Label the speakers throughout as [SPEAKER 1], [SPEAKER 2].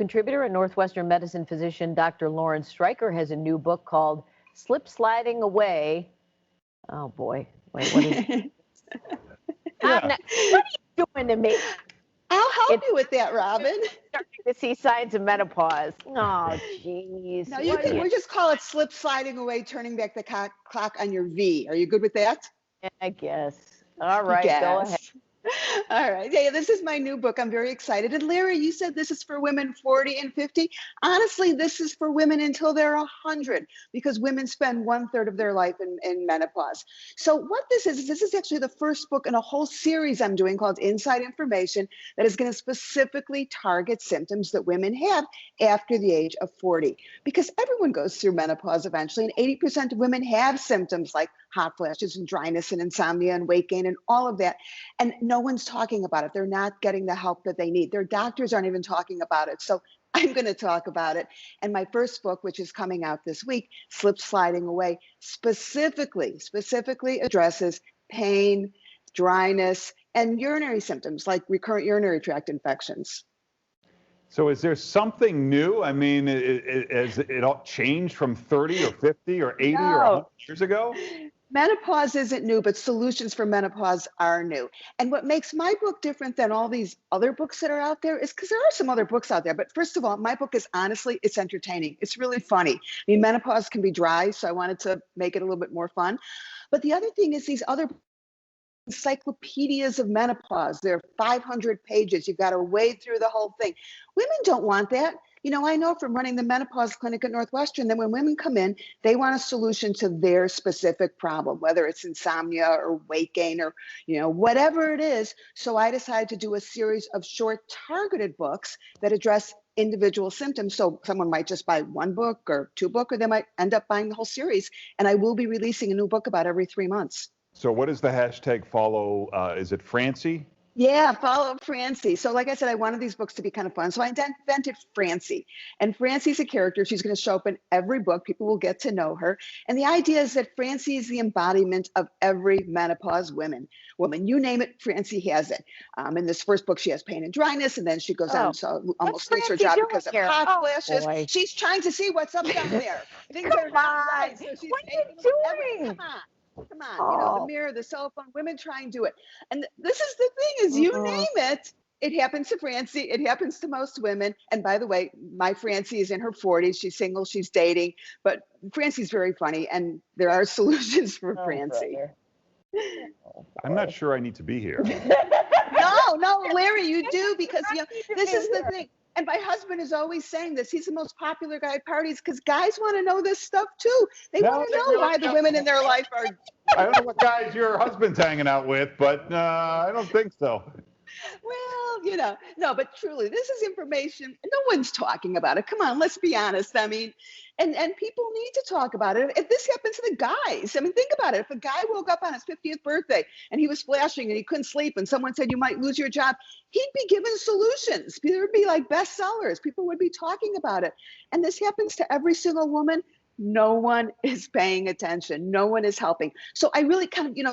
[SPEAKER 1] Contributor and Northwestern Medicine physician Dr. Streicher has a new book called Slip Sliding Away. Oh boy, wait, what is it?
[SPEAKER 2] Yeah.
[SPEAKER 1] What are you doing to me?
[SPEAKER 3] I'll help you with that, Robin.
[SPEAKER 1] Starting to see signs of menopause. Oh, jeez.
[SPEAKER 3] No, we'll just call it slip sliding away, turning back the clock on your V. Are you good with that?
[SPEAKER 1] I guess. All right, go ahead.
[SPEAKER 3] All right. Yeah, this is my new book. I'm very excited. And Larry, you said this is for women 40 and 50. Honestly, this is for women until they're 100, because women spend 1/3 of their life in menopause. So what this is actually the first book in a whole series I'm doing called Inside Information that is going to specifically target symptoms that women have after the age of 40. Because everyone goes through menopause eventually, and 80% of women have symptoms like hot flashes and dryness and insomnia and weight gain and all of that. And no one's talking about it. They're not getting the help that they need. Their doctors aren't even talking about it. So I'm going to talk about it. And my first book, which is coming out this week, Slip Sliding Away, specifically addresses pain, dryness, and urinary symptoms like recurrent urinary tract infections.
[SPEAKER 2] So is there something new? I mean, has it all changed from 30 or 50 or 80 or 100 years ago?
[SPEAKER 3] Menopause isn't new, but solutions for menopause are new. And what makes my book different than all these other books that are out there is because there are some other books out there. But first of all, my book is honestly, it's entertaining. It's really funny. I mean, menopause can be dry, so I wanted to make it a little bit more fun. But the other thing is these other encyclopedias of menopause. They're 500 pages. You've got to wade through the whole thing. Women don't want that. You know, I know from running the menopause clinic at Northwestern that when women come in, they want a solution to their specific problem, whether it's insomnia or weight gain or, whatever it is. So I decided to do a series of short targeted books that address individual symptoms. So someone might just buy one book or two books, or they might end up buying the whole series. And I will be releasing a new book about every 3 months.
[SPEAKER 2] So what is the hashtag follow? Is it Francie?
[SPEAKER 3] Yeah, follow Francie. So like I said, I wanted these books to be kind of fun. So I invented Francie. And Francie's a character. She's going to show up in every book. People will get to know her. And the idea is that Francie is the embodiment of every menopause woman. You name it, Francie has it. In this first book, she has pain and dryness, and then she goes on to almost lose her job because of hot flashes.
[SPEAKER 1] Boy.
[SPEAKER 3] She's trying to see what's up down there. Things are not right. So she's
[SPEAKER 1] what are you doing?
[SPEAKER 3] Come on, the mirror, the cell phone, women try and do it. And this is the thing is you name it, it happens to Francie, it happens to most women. And by the way, my Francie is in her 40s, she's single, she's dating, but Francie's very funny and there are solutions for Francie.
[SPEAKER 2] I'm not sure I need to be here.
[SPEAKER 3] No, Larry, you do, because this is the thing. And my husband is always saying this. He's the most popular guy at parties because guys want to know this stuff too. They want to know why the women in their life are.
[SPEAKER 2] I don't know what guys your husband's hanging out with, but I don't think so.
[SPEAKER 3] Well, no, but truly, this is information. No one's talking about it. Come on, let's be honest. I mean, and people need to talk about it. If this happens to the guys, I mean, think about it. If a guy woke up on his 50th birthday and he was flashing and he couldn't sleep and someone said you might lose your job, he'd be given solutions. There would be like bestsellers. People would be talking about it. And this happens to every single woman. No one is paying attention. No one is helping. So I really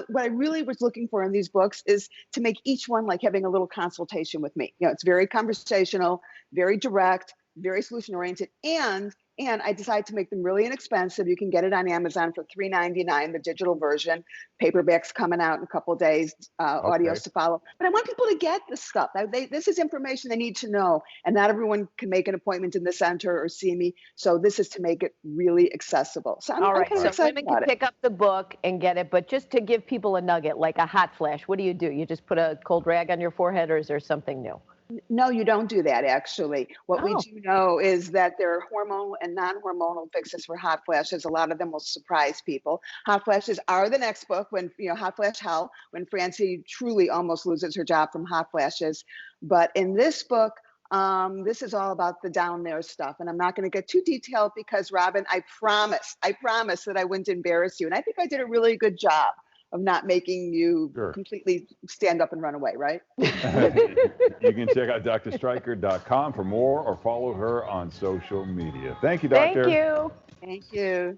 [SPEAKER 3] what I really was looking for in these books is to make each one like having a little consultation with me. It's very conversational, very direct, very solution oriented, and I decided to make them really inexpensive. You can get it on Amazon for $3.99, the digital version. Paperback's coming out in a couple of days, audios to follow. But I want people to get this stuff. This is information they need to know, and not everyone can make an appointment in the center or see me. So this is to make it really accessible. So I'm kind of excited
[SPEAKER 1] women
[SPEAKER 3] about
[SPEAKER 1] can pick up the book and get it, but just to give people a nugget, like a hot flash, what do? You just put a cold rag on your forehead, or is there something new?
[SPEAKER 3] No, you don't do that, actually. What we do know is that there are hormonal and non-hormonal fixes for hot flashes. A lot of them will surprise people. Hot flashes are the next book, when, Hot Flash Hell, when Francie truly almost loses her job from hot flashes. But in this book, this is all about the down there stuff. And I'm not going to get too detailed because, Robin, I promised that I wouldn't embarrass you. And I think I did a really good job of not making you completely stand up and run away, right?
[SPEAKER 2] You can check out drstreicher.com for more or follow her on social media. Thank you, Doctor.
[SPEAKER 1] Thank you.
[SPEAKER 3] Thank you.